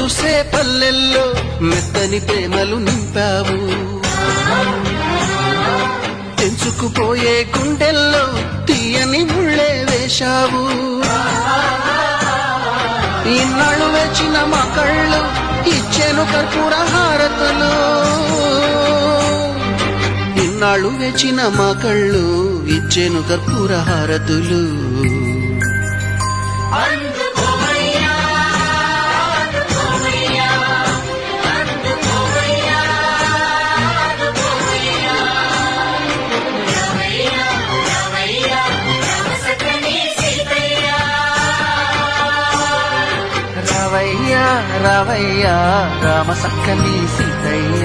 మెరుసే పల్లెల్లో మెత్తని ప్రేమలు నింపావు, తెంచుకుపోయే గుండెల్లో తీయని ముళ్ళే వేశావు. ఇన్నాళ్ళు వేచిన మా కళ్ళు ఇచ్చేను కర్పూర హారతులు, ఇన్నాళ్ళు వేచిన మా కళ్ళు ఇచ్చేను కర్పూర హారతులు. రావయ్యా రావయ్యా రామ సక్కని సీతయ్య.